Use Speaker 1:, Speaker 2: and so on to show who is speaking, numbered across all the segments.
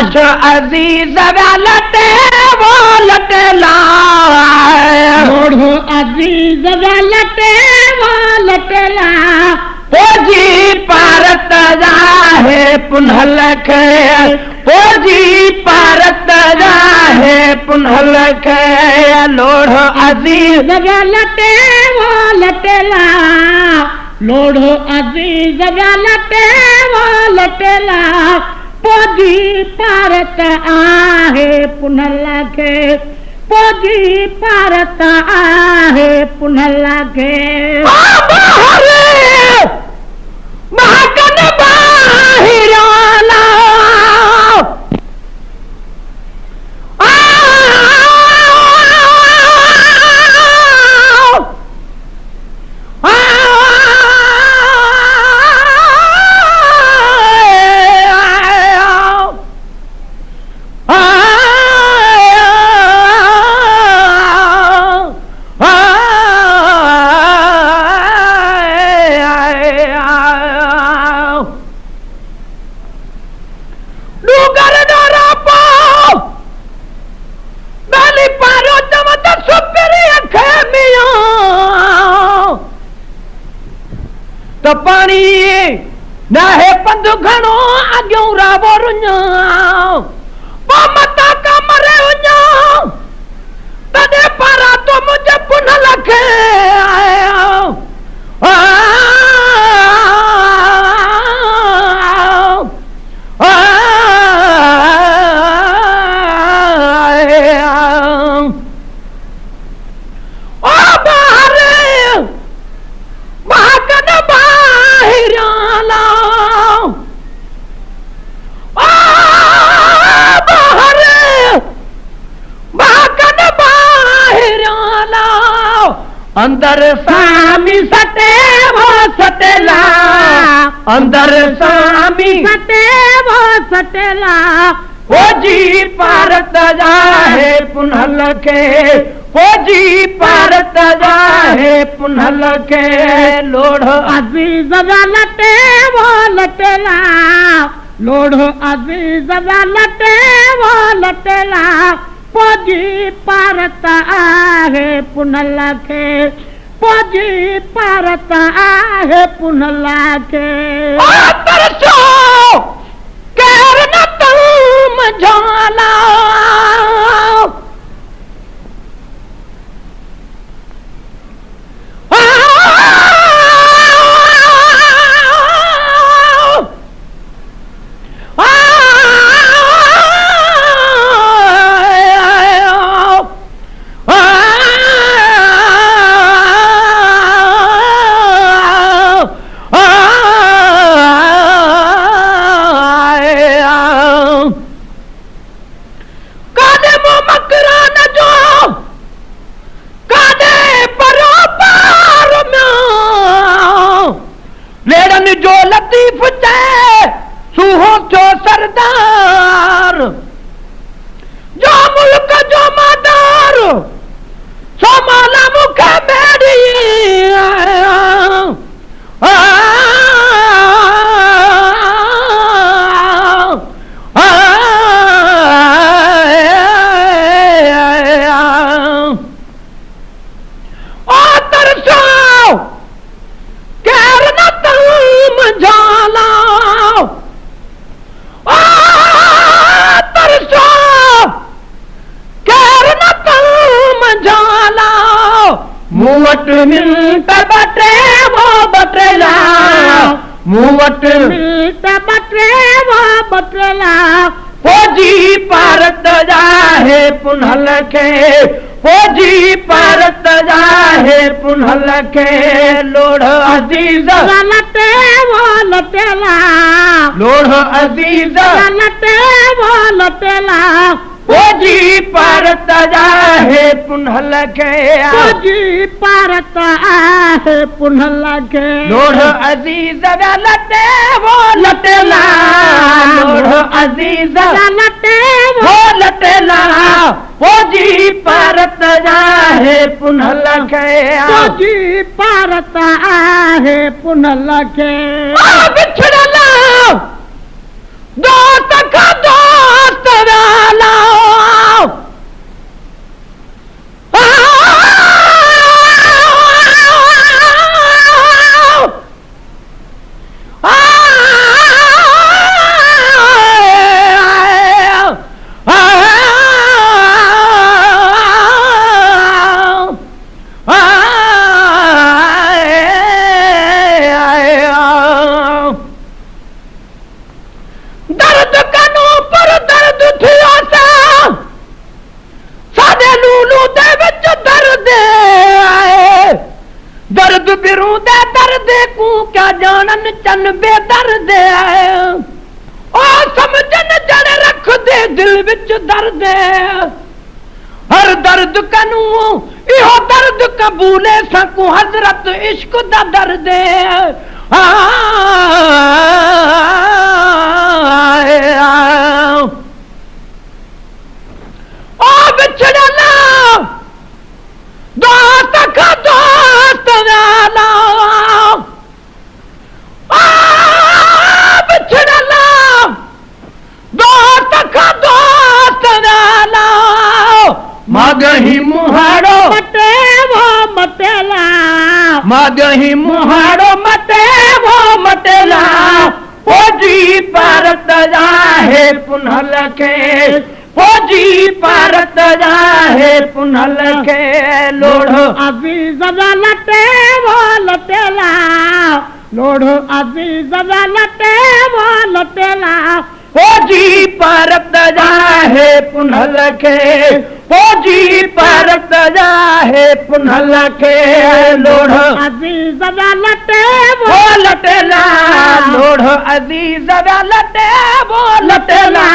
Speaker 1: लाश अजीज लटे वो लटेला
Speaker 2: लोढ़ो अजीज लटे वो लटेला
Speaker 1: पोजी पारत जाहे पुनहल खे पोजी पारत जाहे पुनहल खे लोढ़ो अजीज
Speaker 2: लटे वो लटेला लोढ़ो अजीज लटे वो लटेला पोजी पारत आहे पुनहल खे पोजी पारत आहे पुनहल खे
Speaker 1: महाकन बाहिराना तो पानी ना है पंध घणो अॻियों रावो रुञो पोइ मता कमरे वञो तॾहिं पारां तो मुंहिंजे पुनहल खे अंदर सामी सटे वो सटेला अंदर सामी
Speaker 2: सटे वो सटेला
Speaker 1: पोजी पारत जाहे पुनहल खे पोजी पारत जाहे पुनहल खे लोढ़ो
Speaker 2: अजीज लटे वो लटेला लोढ़ो अजीज लटे वो लटेला पोजी पारत आहे पुनहल खे पोजी पारत आहे पुनहल खे
Speaker 1: तरसो केर न तुम झाला जो लतीफ चए सूहो थियो सरदार जो मुल्क जो मादार सो मौला मूंखे मेड़ी मूं वटि मिंट बटे वो बटेला मूं वटि
Speaker 2: मिंट बटे वो बटेला
Speaker 1: पोजी पारत जाहे पुनहल खे पोजी पारत जाहे पुनहल खे लोढ़ अजीज
Speaker 2: लटे वो लटेला
Speaker 1: लोढ़ अजीज
Speaker 2: लटे वो लटेला
Speaker 1: पोजी पारत जाहे पुनहल खे
Speaker 2: पोजी पारत आहे पुनहल खे
Speaker 1: लोढ़ अजीज लटे वो लटेला लोढ़ अजीज
Speaker 2: लटे
Speaker 1: वो लटेला पोजी पारत जाहे पुनहल खे
Speaker 2: पोजी पारत आहे पुनहल खे
Speaker 1: बिछड़ला दोस्त का दोस्त बिरू दे दर्द को क्या जानन चन बेदर्द ओ समझन जन रख दे दिल विच दर्द हर दर्द कनू इहो दर्द कबूले सकू हजरत इश्क दा दर्द ओ बिछड़ना दोस्त का दोस्त वाला बिछड़ना दोस्त का दोस्त वाला मगही मुहाड़ो
Speaker 2: मटे वो मटेला
Speaker 1: मगही मुहाड़ो मटे वो मटेला फौजी भारत जाहे पुनः लखे फौजी भारत जाहे पुनः लखे लोढ़ो
Speaker 2: अजीज लटे वो लटेला लोढ़ो अजीज लटे वो लटेला
Speaker 1: फौजी भारत जाहे पुनः लखे फौजी भारत जाहे पुनः लखे लोढ़ो
Speaker 2: अजीज लटे
Speaker 1: वो लटेला लोढ़ो अजीज लटे वो लटेला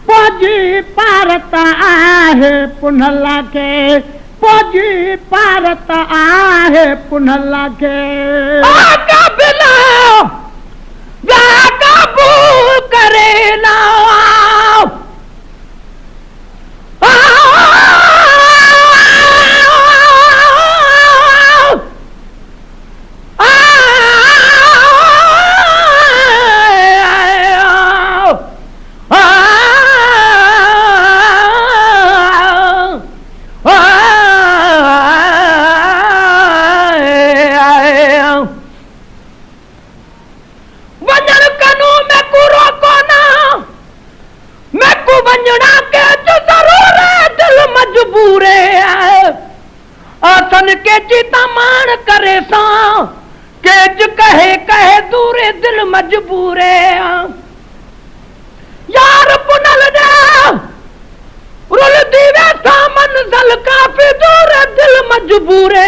Speaker 2: फौजी भारत आहे पुनः लखे फौजी भारत आहे पुनः लखे
Speaker 1: आका बिना काबू करेला आसन के जीता मान करे सा केज कहे कहे दूरे दिल मजबूरे यार पुनल दे रुल दीवे सा मंजिल काफी दूर दिल मजबूरे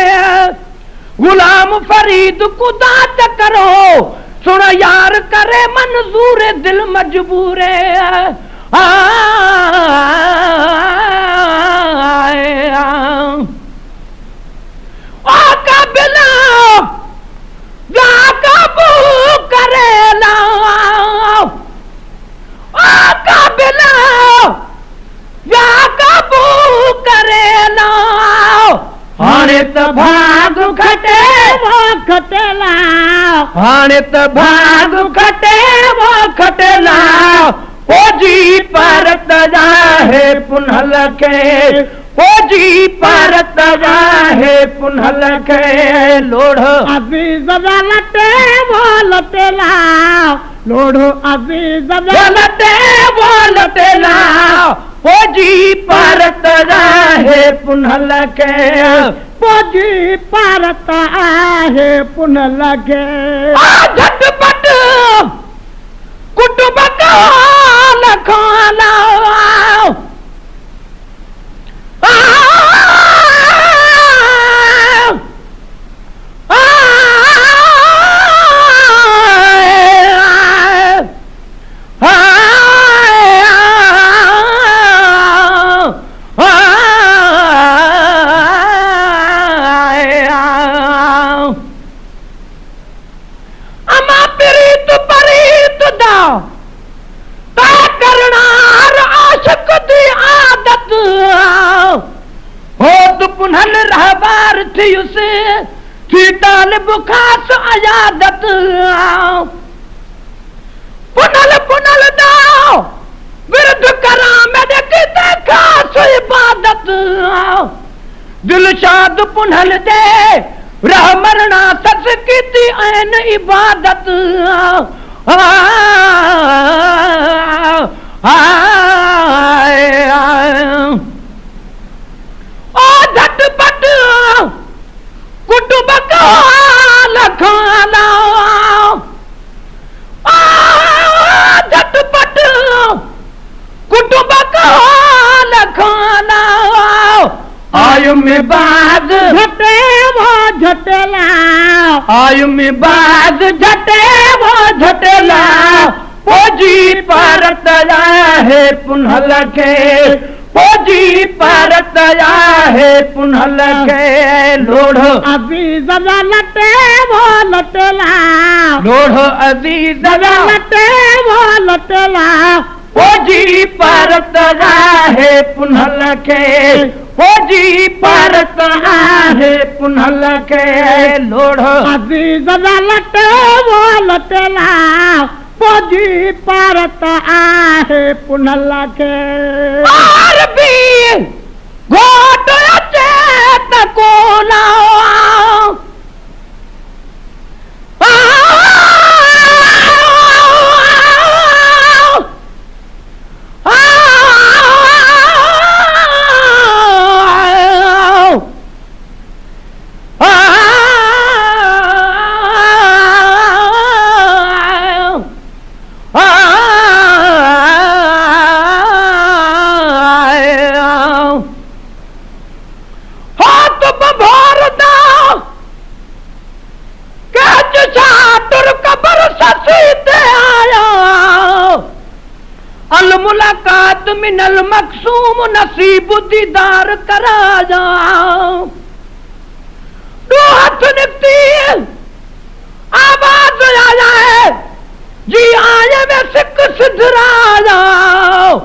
Speaker 1: गुलाम फरीद खुदा करो सुन यार करे मंजूर दिल मजबूरे आका बिना काबू करेला आका बिना काबू करेला हाणे त भाग खटे
Speaker 2: वो खटेला
Speaker 1: हाणे त भाग खटे वो खटेला फौजी भारत जाहे पुनः लखे फौजी भारत जाहे पुनः लखे लोढ़ो
Speaker 2: अजीज लटे वो लटेला लोढ़ो अजीज
Speaker 1: लटे वो लटेला फौजी भारत जाहे पुनः लखे
Speaker 2: फौजी भारत आहे पुनः लखे
Speaker 1: झटपट कुटुंब का लखाना अमा प्रीत परीत दा ता करणार आशिक दी आदत हो तु पुनल रहबार थियुस थी तालिब खास अयादत पुनल पुनल दा विरद करा मेरे किते खास इबादत दिल शाद पुनल दे रह मरना सस कीती ऐन इबादत ओ झटपट कुटुंब का लखाना झटपट कुटुंब का लखाना आयु में बाद
Speaker 2: झटे वो झटेला
Speaker 1: वायु में बाज झटे वो झटेला फौजी परत है पुनः लखे फौजी परत है पुनः लखे लोढ़
Speaker 2: अजीज लटे वो लटेला
Speaker 1: लोढ़ अजीज
Speaker 2: लटे वो लटेला
Speaker 1: फौजी परत है पुनः लखे फौजी परत है पुनः लखे लोढ़
Speaker 2: अजीज लटे वो लटेला फौजी परत आहे पुनः लखे
Speaker 1: आरबी घोट चेत कोला मुलाकात मिनल मकसूम नसीब दीदार करा जाओ दो हाथ निकती आवाज आ जाए जी आए में सिक सिधरा जाओ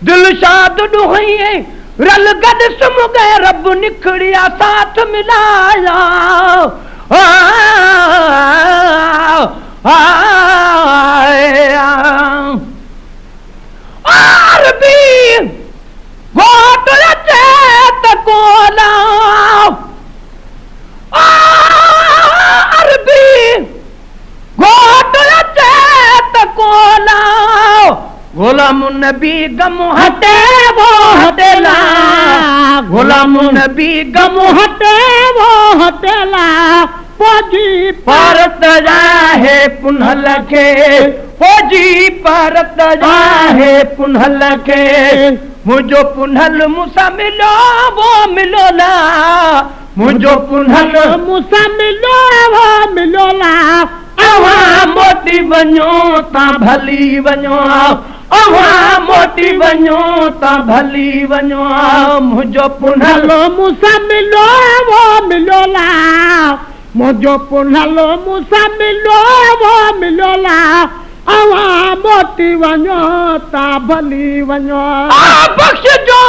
Speaker 1: दिल शाद दुहिए रल गद सुम गए रब निखड़िया साथ मिला जाओ आरबी घोट चेत कोला आरबी घोट चेत कोला गुलाम नबी गम हटे वो हटेला गुलाम नबी गम हटे वो हटेला फौजी परत जाहे पुनः लखे फौजी परत जाहे पुनः लखे मुझो पुनल मुसा मिलो वो मिलो ना मुझो पुनल
Speaker 2: मुसा मिलो वो मिलो ना
Speaker 1: अवा मोटी वञो ता भली वञो अवा मोटी वञो ता भली वञो मुझो पुनल
Speaker 2: मुसा मिलो वो मिलो ना मुझो पुनलो मुसा मिलो वो मिलो ला अवा मोटी वञो ता भली वञो
Speaker 1: बख्श जो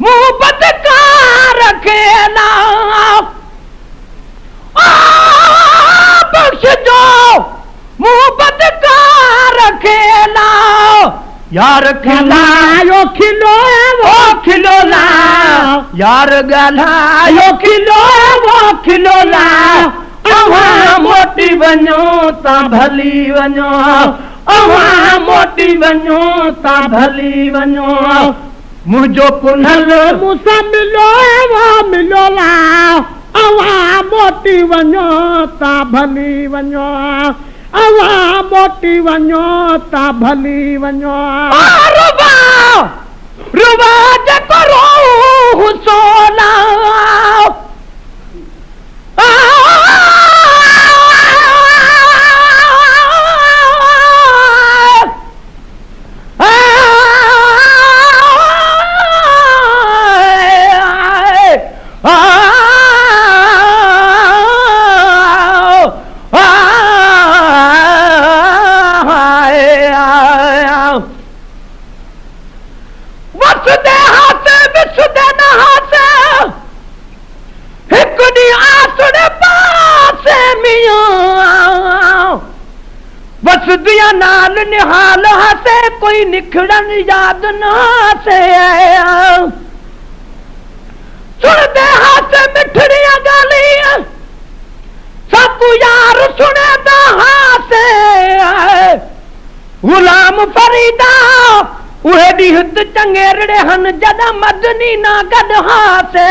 Speaker 1: मुंह बदकार रखेला बख्श जो मुंह बदकार रखेला यार खिलायो खिलो वो खिलोला यार गलायो खिलो वो खिलोला अवा मोटी वञो ता भली वञो अवा मोटी वञो ता भली वञो मुझो पुनल
Speaker 2: मुसा मिलो वो मिलो ला अवा मोटी वञो ता भली वञो अवा मोटी वञो ता भली वञो
Speaker 1: रुबा रुबा जेको रोह सोना दिया नाल निहाल हसे कोई निखड़न याद ना से सुन दे हाथ मिठड़िया गालियां सबको यार सुने दा हासे गुलाम फरीदा उहे दी हित चंगेरड़े हन जदा मदनी ना गद हासे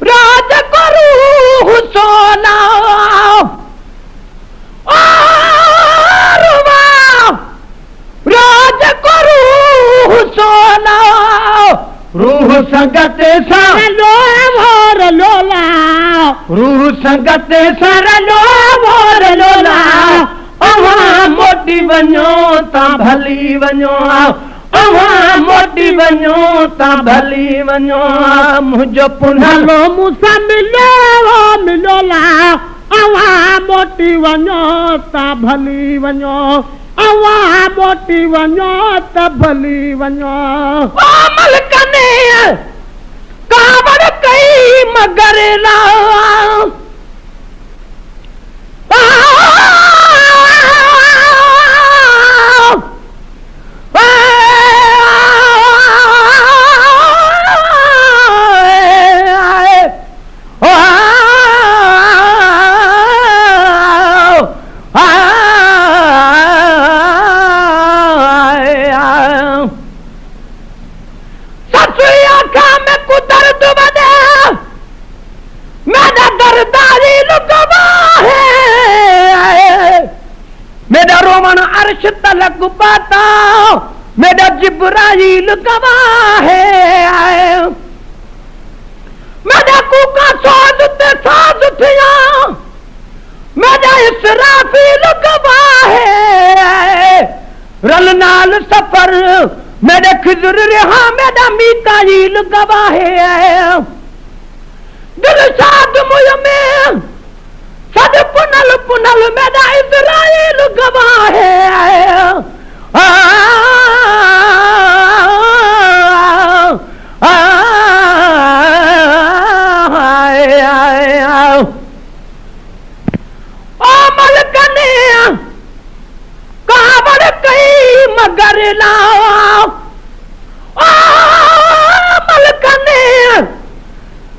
Speaker 1: राज करू सोना राज करू संगत सां
Speaker 2: लोला लोला
Speaker 1: रूह संगत सां लोला अवां मोटी वञो ता भली वञो अवां मोटी वञो ता भली वञो मुंहिंजो पुनलो
Speaker 2: मूंसां मिलो मिलोला अवां मोटी वञो ता भली वञो अवां मोटी वञो त भली वञो
Speaker 1: मलकने कावड़ कई मगर ला मेरा रोमन अर्श तलक पाता मेरा जिब्राइल गवाह है मेरा कूका साज उठिया मेरा इसराफील गवाह है रल नाल सफर मेरे खिजर रहा मेरा मीकाईल गवाह है दिल साध मुझ में सद पुनल पुनल मेरा इज़राइल गवाह है मलकने कावड़ कई मगर लाओ मलकने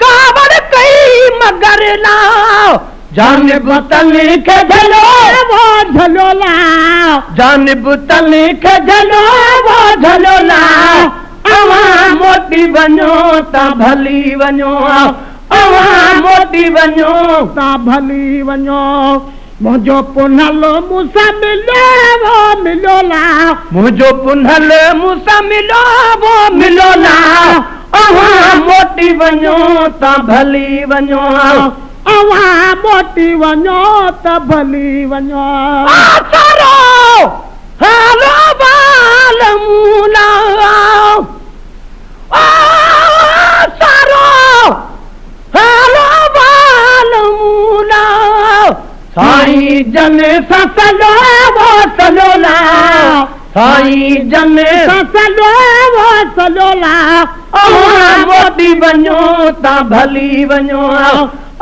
Speaker 1: कावड़ कई मगर लाओ जानिब तली के झलो
Speaker 2: वो झलोला
Speaker 1: जानिब तली के झलो वो झलोला अवां मोटी वञो ता भली वञो अवां मोटी वञो
Speaker 2: ता भली वञो मुंहिंजो पुनलो मूंसां मिलो वो मिलोला
Speaker 1: मुंहिंजो पुनल मूंसां मिलो वो मिलोला अवां मोटी वञो ता भली वञो
Speaker 2: अवां मोटी वञो त भली वञो
Speaker 1: सारो हालो बाल मूला सारो हालो बाल मूला साईं जन ससलो वो सलोला साईं जन
Speaker 2: ससलो वो सलोला
Speaker 1: अवां मोटी वञो ता भली वञो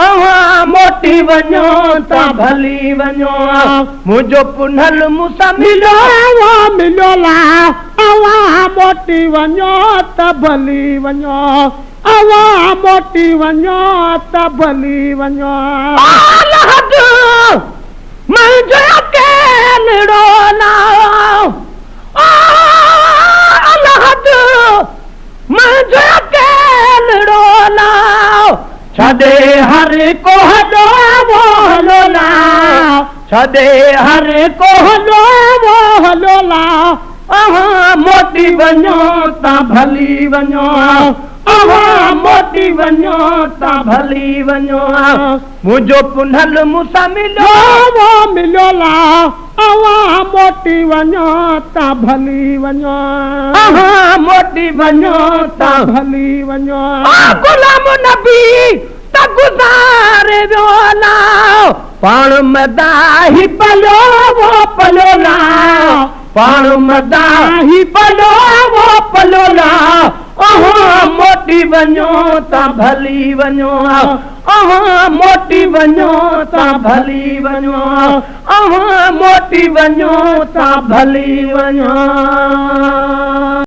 Speaker 1: अवां मोटी वञो ता भली वञो मुंहिंजो पुनल मूंसां मिलो
Speaker 2: वो मिलोला अवां मोटी वञो त भली वञो अवां मोटी वञो त भली वञो
Speaker 1: अलहद मुंहिंजो अकेलो नाओ अलहद मुंहिंजो अकेलो नाओ छदे हर को हलो वो हलोला छदे हर को हलो वो हलोला अवां मोटी वञो ता भली वञो अवां मोटी वञो ता भली वञो मुंहिंजो पुनल मूंसां मिलो
Speaker 2: वो मिलोला अवां मोटी वञो त भली वञो
Speaker 1: अवां मोटी वञो ता
Speaker 2: भली वञो
Speaker 1: गुलाम नबी त गुज़ारे वियो लाओ पाण मदाही पलो वो पलोला पाण मदाही पलो वो पलोला अवां मोटी वञो ता भली वञो अवां मोटी वञो ता भली वञो अवां मोटी वञो ता भली वञो